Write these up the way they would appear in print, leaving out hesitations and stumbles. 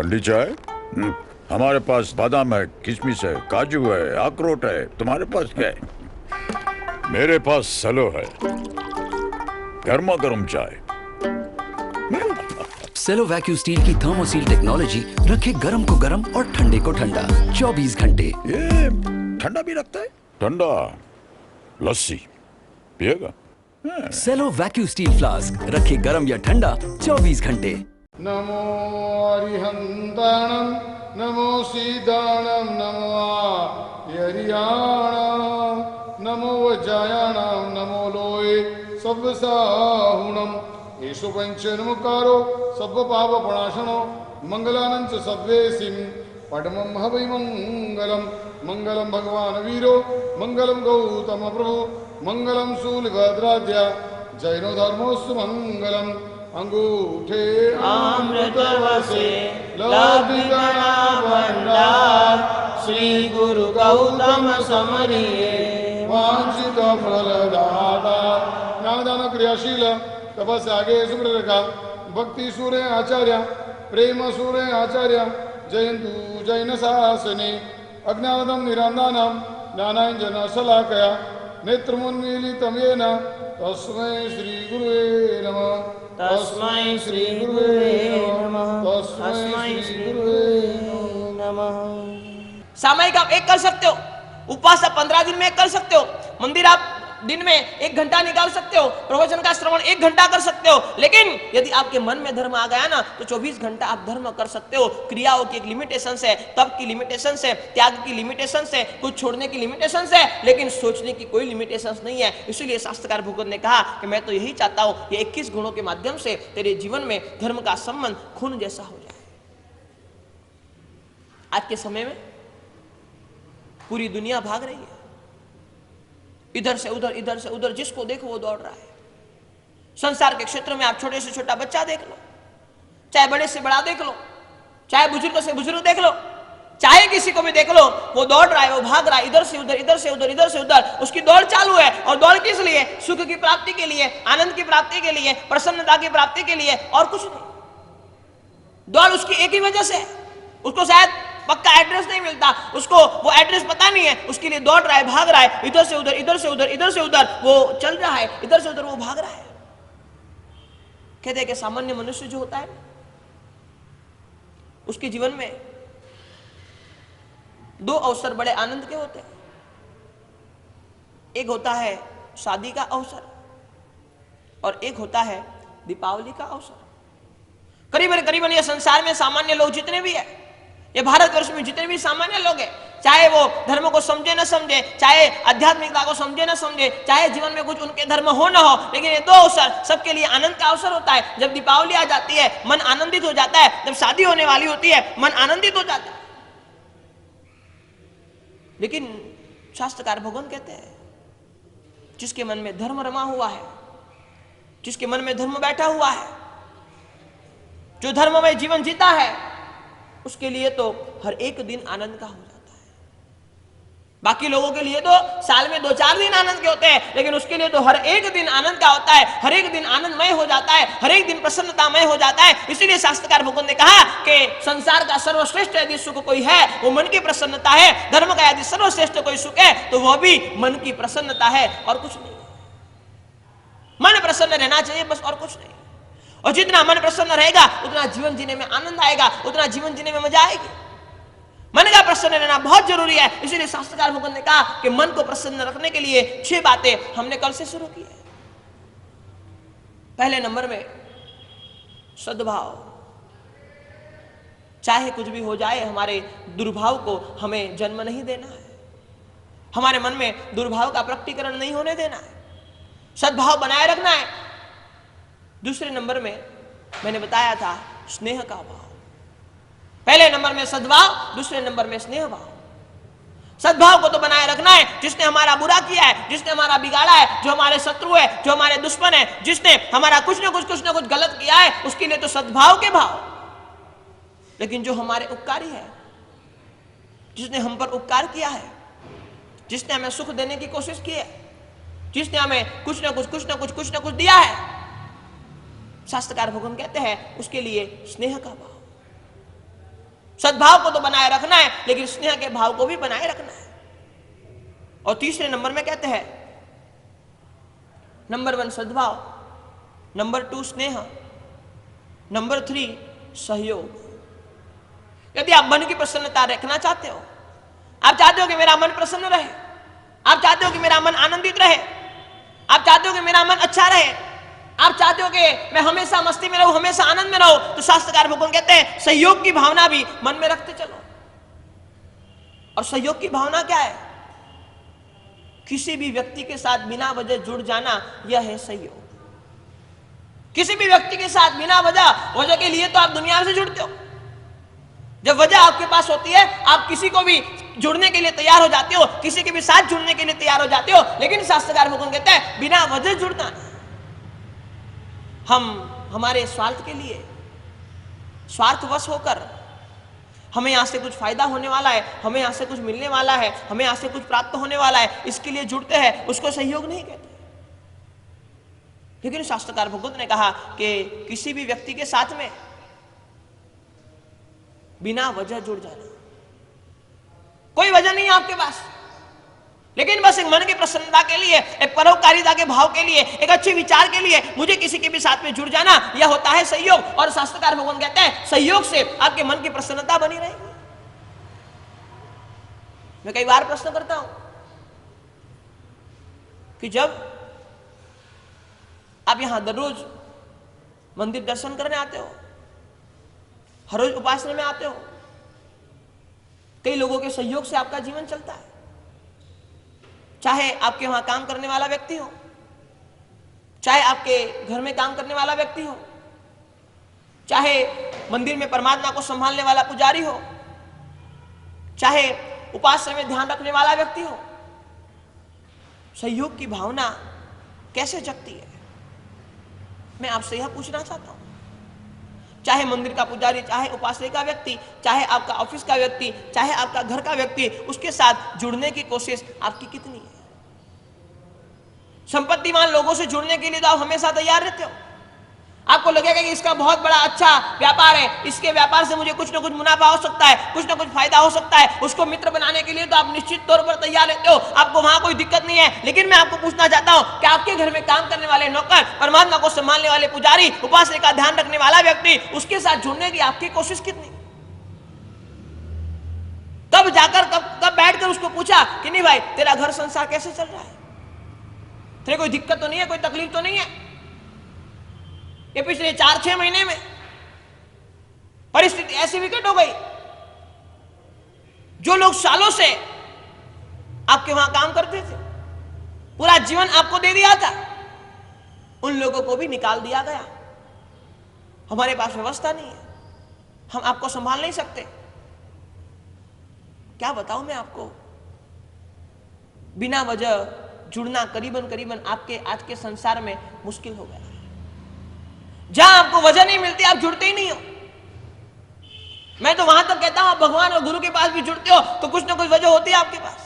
ठंडी चाय? हमारे पास बादाम है, किशमिश है, काजू है, अखरोट है। तुम्हारे पास क्या है? मेरे पास सेलो है, गर्मा गर्म चाय। सेलो वैक्यू स्टील की थर्मोसील टेक्नोलॉजी रखे गर्म को गर्म और ठंडे को ठंडा 24 घंटे। ये ठंडा भी रखता है? ठंडा लस्सी पिएगा? सेलो वैक्यू स्टील फ्लास्क रखे गर्म या ठंडा 24 घंटे। नमो अरिहंताणं नमो सीताणं नमो यरियाणं नमो वज्रायाणं नमो लोये सब्बसाहुणं येषु पंचनमुकारो सब्ब पाप प्रणाशनो मंगलानंच सब्वेसिं पडमं हवै मंगलम मंगलम भगवान वीरो मंगलम गौतम प्रभु मंगलम शूलभद्राद्या जैनो धर्मोस्तु मंगलम अंगूठे अमृत वसे लौकिकना भंडार श्री गुरु गौतम समरिये वांछित फलदाता ज्ञानदान क्रियाशील तपस्या आगे सुप्ररेखा भक्ति सूर्य आचार्य प्रेम सूर्य आचार्य जयंतु जैन शासने अज्ञानदम निरांदानम ज्ञानांजन शलाकया नेत्रमुन्मीलितं येन तस्मै श्री गुरुवे नमः तस्मै श्री गुरुवे नमः तस्मै श्री गुरुवे नमः। सामयिक आप एक कर सकते हो, उपवास आप 15 दिन में एक कर सकते हो, मंदिर आप दिन में 1 घंटा निकाल सकते हो, प्रवचन का श्रवण 1 घंटा कर सकते हो। लेकिन यदि आपके मन में धर्म आ गया ना तो 24 घंटा आप धर्म कर सकते हो। क्रियाओं की एक लिमिटेशन है, तप की लिमिटेशन है, त्याग की लिमिटेशन है, कुछ छोड़ने की लिमिटेशन है, लेकिन सोचने की कोई लिमिटेशन नहीं है। इसीलिए शास्त्रकार भगवत ने कहा कि मैं तो यही चाहता हूं ये 21 गुणों के माध्यम से तेरे जीवन में धर्म का संबंध खून जैसा हो जाए। आज के समय में पूरी दुनिया भाग रही है, इधर से उधर, जिसको देखो वो दौड़ रहा है। संसार के क्षेत्र में आप छोटे से छोटा बच्चा देख लो, चाहे बड़े से बड़ा देख लो, चाहे बुजुर्ग से बुजुर्ग देख लो, चाहे किसी को भी देख लो, वो दौड़ रहा है, वो भाग रहा है, इधर से उधर, इधर से उधर, इधर से उधर। उसकी दौड़ चालू है। और दौड़ किस लिए? सुख की प्राप्ति के लिए, आनंद की प्राप्ति के लिए, प्रसन्नता की प्राप्ति के लिए, और कुछ नहीं। दौड़ उसकी एक ही वजह से, उसको शायद पक्का एड्रेस नहीं मिलता, उसको वो एड्रेस पता नहीं है, उसके लिए दौड़ रहा है, भाग रहा है, इधर से उधर, इधर से उधर, इधर से उधर वो चल रहा है, इधर से उधर वो भाग रहा है। कहते हैं कि सामान्य मनुष्य जो होता है उसके जीवन में 2 अवसर बड़े आनंद के होते हैं। एक होता है शादी का अवसर और एक होता है दीपावली का अवसर। करीबन ये संसार में सामान्य लोग जितने भी है, ये भारतवर्ष में जितने भी सामान्य लोग हैं, चाहे वो धर्म को समझे न समझे, चाहे आध्यात्मिकता को समझे न समझे, चाहे जीवन में कुछ उनके धर्म हो ना हो, लेकिन ये 2 अवसर सबके लिए आनंद का अवसर होता है। जब दीपावली आ जाती है मन आनंदित हो जाता है, जब शादी होने वाली होती है मन आनंदित हो जाता है। लेकिन शास्त्रकार भगवान कहते हैं जिसके मन में धर्म रमा हुआ है, जिसके मन में धर्म बैठा हुआ है, जो धर्ममय जीवन जीता है, उसके लिए तो हर एक दिन आनंद का हो जाता है। बाकी लोगों के लिए तो साल में 2-4 दिन आनंद के होते हैं, लेकिन उसके लिए तो हर एक दिन आनंद का होता है, हर एक दिन आनंदमय हो जाता है, हर एक दिन प्रसन्नतामय हो जाता है। इसीलिए शास्त्रकार भगवान ने कहा कि संसार का सर्वश्रेष्ठ यदि सुख कोई है वो मन की प्रसन्नता है। धर्म का यदि सर्वश्रेष्ठ कोई सुख है तो वह भी मन की प्रसन्नता है, और कुछ नहीं। मन प्रसन्न रहना चाहिए, बस, और कुछ नहीं। और जितना मन प्रसन्न रहेगा उतना जीवन जीने में आनंद आएगा, उतना जीवन जीने में मजा आएगी। मन का प्रसन्न रहना बहुत जरूरी है। इसीलिए शास्त्रकार भगवान ने कहा कि मन को प्रसन्न रखने के लिए 6 बातें हमने कल से शुरू की है। पहले नंबर में सद्भाव। चाहे कुछ भी हो जाए, हमारे दुर्भाव को हमें जन्म नहीं देना है, हमारे मन में दुर्भाव का प्रकटीकरण नहीं होने देना है, सद्भाव बनाए रखना है। दूसरे नंबर में मैंने बताया था स्नेह का भाव। पहले नंबर में सद्भाव, दूसरे नंबर में स्नेह भाव। सद्भाव को तो बनाए रखना है। जिसने हमारा बुरा किया है, जिसने हमारा बिगाड़ा है, जो हमारे शत्रु है, जो हमारे दुश्मन है, जिसने हमारा कुछ ना कुछ गलत किया है, उसके लिए तो सद्भाव के भाव। लेकिन जो हमारे उपकारी है, जिसने हम पर उपकार किया है, जिसने हमें सुख देने की कोशिश की है, जिसने हमें कुछ ना कुछ दिया है, शास्त्रकार भगवान कहते हैं उसके लिए स्नेह का भाव। सद्भाव को तो बनाए रखना है, लेकिन स्नेह के भाव को भी बनाए रखना है। और तीसरे नंबर में कहते हैं नंबर 1 सद्भाव, नंबर 2 स्नेह, नंबर 3 सहयोग। यदि आप मन की प्रसन्नता रखना चाहते हो, आप चाहते हो कि मेरा मन प्रसन्न रहे, आप चाहते हो कि मेरा मन आनंदित रहे, आप चाहते हो कि मेरा मन अच्छा रहे, आप चाहते हो कि मैं हमेशा मस्ती में रहूं, हमेशा आनंद में रहूं, तो शास्त्रकार भगवान कहते हैं सहयोग की भावना भी मन में रखते चलो। और सहयोग की भावना क्या है? किसी भी व्यक्ति के साथ बिना वजह जुड़ जाना, यह है सहयोग। किसी भी व्यक्ति के साथ बिना वजह के लिए तो आप दुनिया से जुड़ते हो। जब वजह आपके पास होती है, आप किसी को भी जुड़ने के लिए तैयार हो जाते हो, किसी के भी साथ जुड़ने के लिए तैयार हो जाते हो। लेकिन शास्त्रकार भगवान कहते हैं बिना वजह जुड़ना। हम हमारे स्वार्थ के लिए, स्वार्थवश होकर, हमें यहां से कुछ फायदा होने वाला है, हमें यहां से कुछ मिलने वाला है, हमें यहां से कुछ प्राप्त होने वाला है, इसके लिए जुड़ते हैं, उसको सहयोग नहीं कहते। लेकिन शास्त्रकार भगवत ने कहा कि किसी भी व्यक्ति के साथ में बिना वजह जुड़ जाना, कोई वजह नहीं है आपके पास, लेकिन बस एक मन की प्रसन्नता के लिए, एक परोपकारिता के भाव के लिए, एक अच्छे विचार के लिए मुझे किसी के भी साथ में जुड़ जाना, यह होता है सहयोग। और शास्त्रकार भगवान कहते हैं सहयोग से आपके मन की प्रसन्नता बनी रहेगी। मैं कई बार प्रश्न करता हूं कि जब आप यहां दररोज मंदिर दर्शन करने आते हो, हर रोज उपासना में आते हो, कई लोगों के सहयोग से आपका जीवन चलता है। चाहे आपके वहां काम करने वाला व्यक्ति हो, चाहे आपके घर में काम करने वाला व्यक्ति हो, चाहे मंदिर में परमात्मा को संभालने वाला पुजारी हो, चाहे उपासना में ध्यान रखने वाला व्यक्ति हो, सहयोग की भावना कैसे जगती है? मैं आपसे यह पूछना चाहता हूं। चाहे मंदिर का पुजारी, चाहे उपासना का व्यक्ति, चाहे आपका ऑफिस का व्यक्ति, चाहे आपका घर का व्यक्ति, उसके साथ जुड़ने की कोशिश आपकी कितनी है? संपत्तिवान लोगों से जुड़ने के लिए तो आप हमेशा तैयार रहते हो। आपको लगेगा कि इसका बहुत बड़ा अच्छा व्यापार है, इसके व्यापार से मुझे कुछ ना कुछ मुनाफा हो सकता है, कुछ ना कुछ फायदा हो सकता है, उसको मित्र बनाने के लिए तो आप निश्चित तौर पर तैयार रहते हो, आपको वहां कोई दिक्कत नहीं है। लेकिन मैं आपको पूछना चाहता हूं कि आपके घर में काम करने वाले नौकर, परमात्मा को संभालने वाले पुजारी, उपासना का ध्यान रखने वाला व्यक्ति, उसके साथ जुड़ने की आपकी कोशिश कितनी? तब जाकर कब बैठकर उसको पूछा कि नहीं भाई तेरा घर संसार कैसे चल रहा है, तेरे कोई दिक्कत तो नहीं है, कोई तकलीफ तो नहीं है? ये पिछले 4-6 महीने में परिस्थिति ऐसी विकट हो गई, जो लोग सालों से आपके वहां काम करते थे, पूरा जीवन आपको दे दिया था, उन लोगों को भी निकाल दिया गया। हमारे पास व्यवस्था नहीं है, हम आपको संभाल नहीं सकते। क्या बताऊं मैं आपको, बिना वजह जुड़ना करीबन आपके आज के संसार में मुश्किल हो गया। जहां आपको वजह नहीं मिलती आप जुड़ते ही नहीं हो। मैं तो वहां तक कहता हूं आप भगवान और गुरु के पास भी जुड़ते हो तो कुछ ना कुछ वजह होती है आपके पास।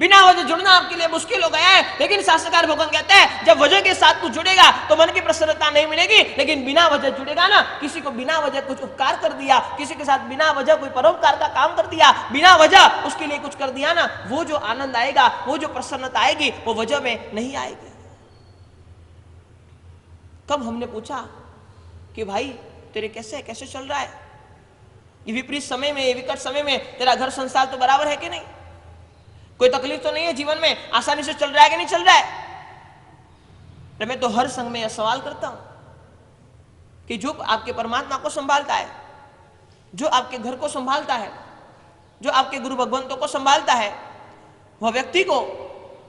बिना वजह जुड़ना आपके लिए मुश्किल हो गया है। लेकिन शास्त्रकार भगवान कहते हैं जब वजह के साथ तू जुड़ेगा तो मन की प्रसन्नता नहीं मिलेगी, लेकिन बिना वजह जुड़ेगा ना, किसी को बिना वजह कुछ उपकार कर दिया, किसी के साथ बिना वजह कोई परोपकार का काम कर दिया, बिना वजह उसके लिए कुछ कर दिया ना, वो जो आनंद आएगा, वो जो प्रसन्नता आएगी, वो वजह में नहीं आएगी। कब हमने पूछा कि भाई तेरे कैसे चल रहा है, ये विपरीत समय में, ये विकट समय में तेरा घर संसार तो बराबर है कि नहीं, कोई तकलीफ तो नहीं है जीवन में, आसानी से चल रहा है कि नहीं चल रहा है? मैं तो हर संग में यह सवाल करता हूं कि जो आपके परमात्मा को संभालता है, जो आपके घर को संभालता है, जो आपके गुरु भगवंतों को संभालता है, वह व्यक्ति को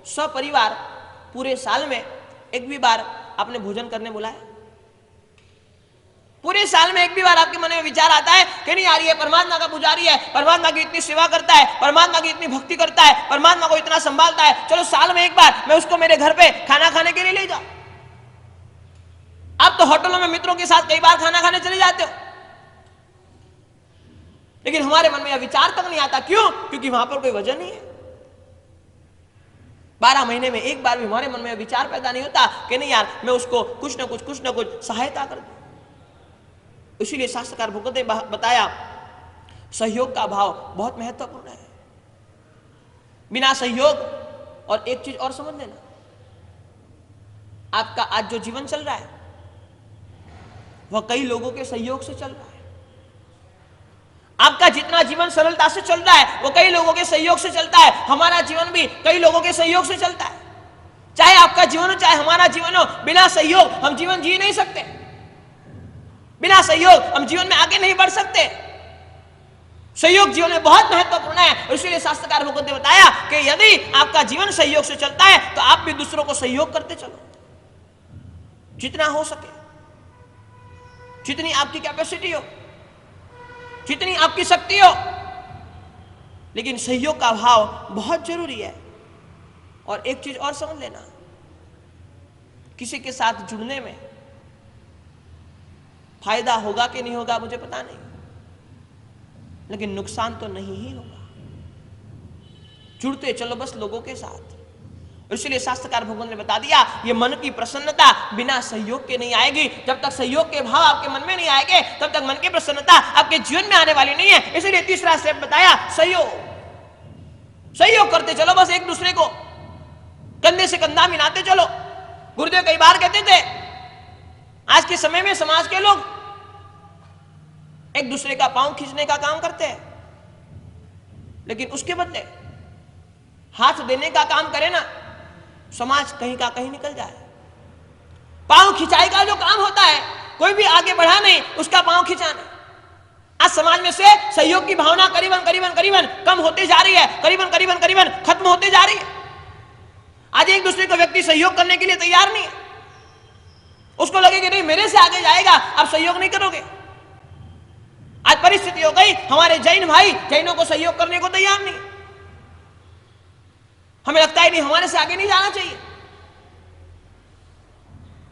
सपरिवार पूरे साल में एक भी बार आपने भोजन करने बुलाया? पूरे साल में एक भी बार आपके मन में विचार आता है कि नहीं यार ये परमात्मा का पुजारी है, परमात्मा की इतनी सेवा करता है, परमात्मा की इतनी भक्ति करता है, परमात्मा को इतना संभालता है, चलो साल में एक बार मैं उसको मेरे घर पे खाना खाने के लिए ले जाऊं। आप तो होटलों में मित्रों के साथ कई बार खाना खाने चले जाते हो, लेकिन हमारे मन में यह विचार तक नहीं आता। क्यों? क्योंकि वहां पर कोई वजह नहीं है। 12 महीने में एक बार भी हमारे मन में विचार पैदा नहीं होता कि नहीं यार मैं उसको कुछ ना कुछ सहायता कर दूं। इसीलिए शास्त्रकार भगवत ने बताया सहयोग का भाव बहुत महत्वपूर्ण है। बिना सहयोग, और एक चीज और समझ लेना, आपका आज जो जीवन चल रहा है वह कई लोगों के सहयोग से चल रहा है। आपका जितना जीवन सरलता से चल रहा है वो कई लोगों के सहयोग से चलता है। हमारा जीवन भी कई लोगों के सहयोग से चलता है। चाहे आपका जीवन हो चाहे हमारा जीवन हो, बिना सहयोग हम जीवन जी नहीं सकते। बिना सहयोग हम जीवन में आगे नहीं बढ़ सकते। सहयोग जीवन में बहुत महत्वपूर्ण है। इसलिए शास्त्रकार भगवत ने बताया कि यदि आपका जीवन सहयोग से चलता है तो आप भी दूसरों को सहयोग करते चलो, जितना हो सके, जितनी आपकी कैपेसिटी हो, जितनी आपकी शक्ति हो। लेकिन सहयोग का भाव बहुत जरूरी है। और एक चीज और समझ लेना, किसी के साथ जुड़ने में फायदा होगा कि नहीं होगा मुझे पता नहीं, लेकिन नुकसान तो नहीं ही होगा। जुड़ते चलो बस लोगों के साथ। इसलिए शास्त्रकार भगवान ने बता दिया ये मन की प्रसन्नता बिना सहयोग के नहीं आएगी। जब तक सहयोग के भाव आपके मन में नहीं आएंगे तब तक मन की प्रसन्नता आपके जीवन में आने वाली नहीं है। इसलिए तीसरा स्टेप बताया सहयोग। सहयोग करते चलो बस, एक दूसरे को कंधे से कंधा मिलाते चलो। गुरुदेव कई बार कहते थे आज के समय में समाज के लोग एक दूसरे का पांव खींचने का काम करते हैं, लेकिन उसके बदले हाथ देने का काम करे ना, समाज कहीं का कहीं निकल जाए। पांव खिंचाई का जो काम होता है, कोई भी आगे बढ़ा नहीं उसका पांव खिंचाना। आज समाज में से सहयोग की भावना करीबन करीबन करीबन कम होती जा रही है, करीबन करीबन करीबन खत्म होती जा रही है। आज एक दूसरे को व्यक्ति सहयोग करने के लिए तैयार नहीं है। उसको लगे कि नहीं मेरे से आगे जाएगा, आप सहयोग नहीं करोगे। आज परिस्थिति हो गई हमारे जैन भाई जैनों को सहयोग करने को तैयार नहीं। हमें लगता है नहीं हमारे से आगे नहीं जाना चाहिए।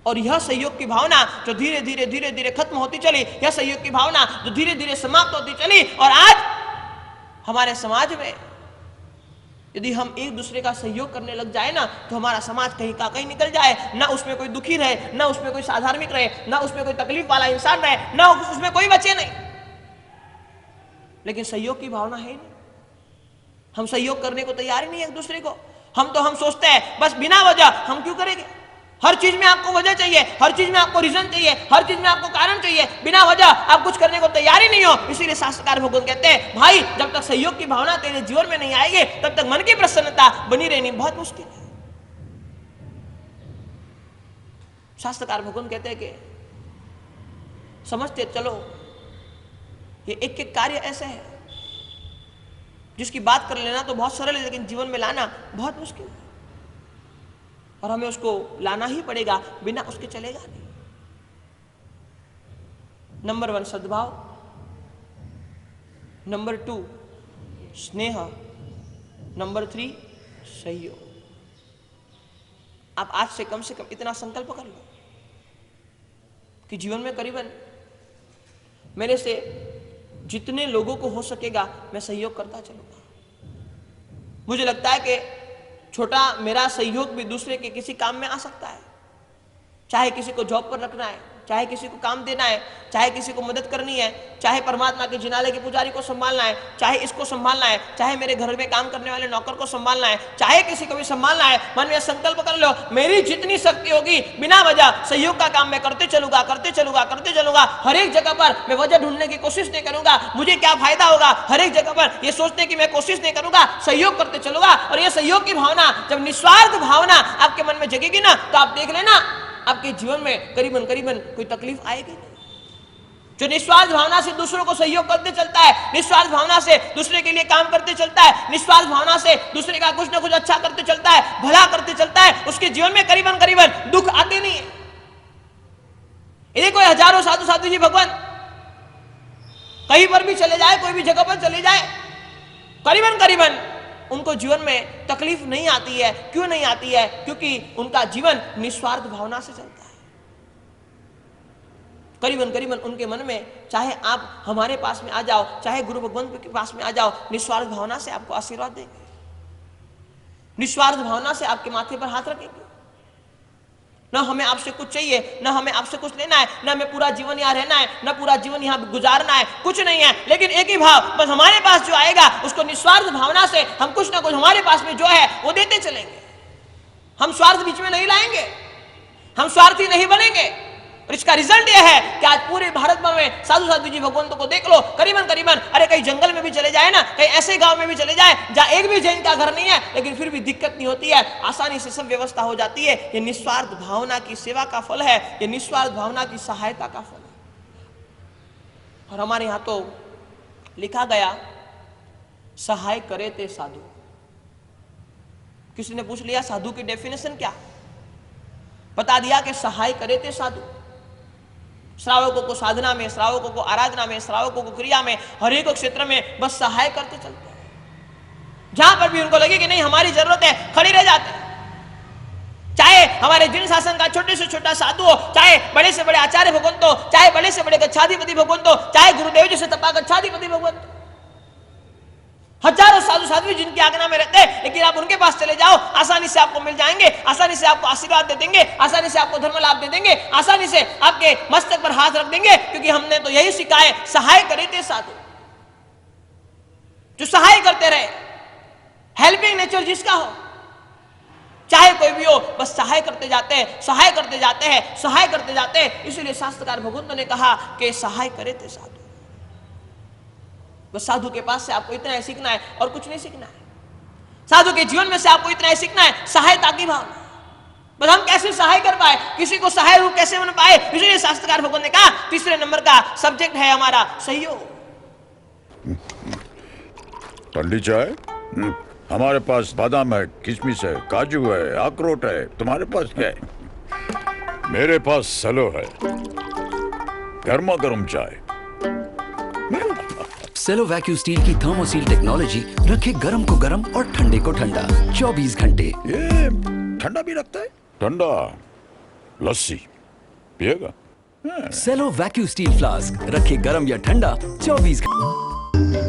और यह सहयोग की भावना जो धीरे धीरे धीरे धीरे खत्म होती चली, यह सहयोग की भावना जो धीरे धीरे समाप्त होती चली, और आज हमारे समाज में यदि हम एक दूसरे का सहयोग करने लग जाए ना तो हमारा समाज कहीं का कहीं निकल जाए। ना उसमें कोई दुखी रहे, ना उसमें कोई साधार्मिक रहे, ना उसमें कोई तकलीफ वाला इंसान रहे, ना उसमें कोई बचे नहीं। लेकिन सहयोग की भावना है नहीं। हम सहयोग करने को तैयार ही नहीं है एक दूसरे को। हम सोचते हैं बस बिना वजह हम क्यों करेंगे। हर चीज में आपको वजह चाहिए, हर चीज में आपको रीजन चाहिए, हर चीज में आपको कारण चाहिए। बिना वजह आप कुछ करने को तैयार ही नहीं हो। इसीलिए शास्त्रकार भगवान कहते हैं भाई जब तक सहयोग की भावना तेरे जीवन में नहीं आएगी तब तक मन की प्रसन्नता बनी रहनी बहुत मुश्किल है। शास्त्रकार भगवान कहते हैं कि समझते चलो ये एक एक कार्य ऐसे है जिसकी बात कर लेना तो बहुत सरल है, लेकिन जीवन में लाना बहुत मुश्किल है। और हमें उसको लाना ही पड़ेगा, बिना उसके चलेगा नहीं। नंबर 1 सद्भाव, नंबर 2 स्नेह, नंबर 3 सहयोग। आप आज से कम इतना संकल्प कर लो कि जीवन में करीबन मेरे से जितने लोगों को हो सकेगा मैं सहयोग करता चलूंगा। मुझे लगता है कि छोटा मेरा सहयोग भी दूसरे के किसी काम में आ सकता है। चाहे किसी को जॉब पर रखना है, चाहे किसी को काम देना है, चाहे किसी को मदद करनी है, चाहे परमात्मा के जिनालय के पुजारी को संभालना है, चाहे इसको संभालना है, चाहे मेरे घर में काम करने वाले नौकर को संभालना है, चाहे किसी को भी संभालना है। मन में संकल्प कर लो मेरी जितनी शक्ति होगी बिना वजह सहयोग का काम मैं करते चलूंगा, करते चलूंगा, करते चलूंगा। हर एक जगह पर मैं वजह ढूंढने की कोशिश नहीं करूंगा, मुझे क्या फायदा होगा, हर एक जगह पर यह सोचने की मैं कोशिश नहीं करूंगा, सहयोग करते चलूंगा। और यह सहयोग की भावना जब निस्वार्थ भावना आपके मन में जगेगी ना तो आप देख लेना आपके जीवन में करीबन करीबन कोई तकलीफ आएगी नहीं। जो निस्वार्थ भावना से दूसरों को सहयोग करते चलता है, निस्वार्थ भावना से दूसरे के लिए काम करते चलता है, निस्वार्थ भावना से दूसरे का कुछ ना कुछ अच्छा करते चलता है, भला करते चलता है, उसके जीवन में करीबन करीबन दुख आते नहीं है। इन्हें कोई हजारों साधु साधु जी भगवान कहीं पर भी चले जाए, कोई भी जगह पर चले जाए, करीबन करीबन उनको जीवन में तकलीफ नहीं आती है। क्यों नहीं आती है? क्योंकि उनका जीवन निस्वार्थ भावना से चलता है। करीबन करीबन उनके मन में, चाहे आप हमारे पास में आ जाओ, चाहे गुरु भगवान के पास में आ जाओ, निस्वार्थ भावना से आपको आशीर्वाद देंगे, निस्वार्थ भावना से आपके माथे पर हाथ रखेंगे। न हमें आपसे कुछ चाहिए, न हमें आपसे कुछ लेना है, न हमें पूरा जीवन यहाँ रहना है, न पूरा जीवन यहाँ गुजारना है, कुछ नहीं है। लेकिन एक ही भाव, बस हमारे पास जो आएगा उसको निस्वार्थ भावना से हम कुछ ना कुछ हमारे पास में जो है वो देते चलेंगे। हम स्वार्थ बीच में नहीं लाएंगे, हम स्वार्थी नहीं बनेंगे। और इसका रिजल्ट यह है कि आज पूरे भारत भर में साधु साधु जी भगवंतों को देख लो, करीबन अरे कहीं जंगल में भी चले जाए ना, कहीं ऐसे गांव में भी चले जाए जहां एक भी जैन का घर नहीं है, लेकिन फिर भी दिक्कत नहीं होती है, आसानी से सब व्यवस्था हो जाती है। ये निस्वार्थ भावना की सेवा का फल है, ये निस्वार्थ भावना की सहायता का फल है। और हमारे यहां तो लिखा गया, सहाय करे ते साधु। किसी ने पूछ लिया साधु की डेफिनेशन क्या, बता दिया कि सहाय करे थे साधु। श्रावकों को साधना में, श्रावकों को आराधना में, श्रावकों को क्रिया में, हर एक क्षेत्र में बस सहाय करते चलते हैं। जहां पर भी उनको लगे कि नहीं हमारी जरूरत है, खड़े रह जाते हैं। चाहे हमारे जिन शासन का छोटे से छोटा साधु हो, चाहे बड़े से बड़े आचार्य भगवंत हो, चाहे बड़े से बड़े गच्छाधिपति भगवंत हो, चाहे गुरुदेव जी से तपा गच्छाधिपति भगवंत हो, हजारों साधु साध्वी जिनकी आज्ञा में रहते हैं, लेकिन आप उनके पास चले जाओ, आसानी से आपको मिल जाएंगे, आसानी से आपको आशीर्वाद दे देंगे, आसानी से आपको धर्म लाभ दे देंगे, आसानी से आपके मस्तक पर हाथ रख देंगे, क्योंकि हमने तो यही सीखा है, सहाय करे थे साधु। जो सहाय करते रहे, हेल्पिंग नेचर जिसका हो, चाहे कोई भी हो, बस सहाय करते जाते हैं, सहाय करते जाते हैं, सहाय करते जाते हैं। इसीलिए शास्त्रकार भगवंतों ने कहा कि सहाय करे थे साधु। बस साधु के पास से आपको इतना ही सीखना है और कुछ नहीं सीखना है। साधु के जीवन में से आपको इतना ही सीखना है, सहायता की भावना। बस हम कैसे सहाय कर पाए, किसी को सहाय रूप कैसे बन पाए, इसलिए शास्त्रकार भगवान ने कहा तीसरे नंबर का सब्जेक्ट है हमारा सहयोग। ठंडी चाय? हमारे पास बादाम है, किशमिश है, काजू है, अखरोट है। तुम्हारे पास क्या है? मेरे पास सलो है, गर्मा गर्म चाय। सेलो वैक्यू स्टील की थर्मोसील टेक्नोलॉजी रखे गर्म को गर्म और ठंडे को ठंडा 24 घंटे। ये ठंडा भी रखता है? ठंडा लस्सी पिएगा? सेलो वैक्यू स्टील फ्लास्क रखे गर्म या ठंडा 24 घंटे।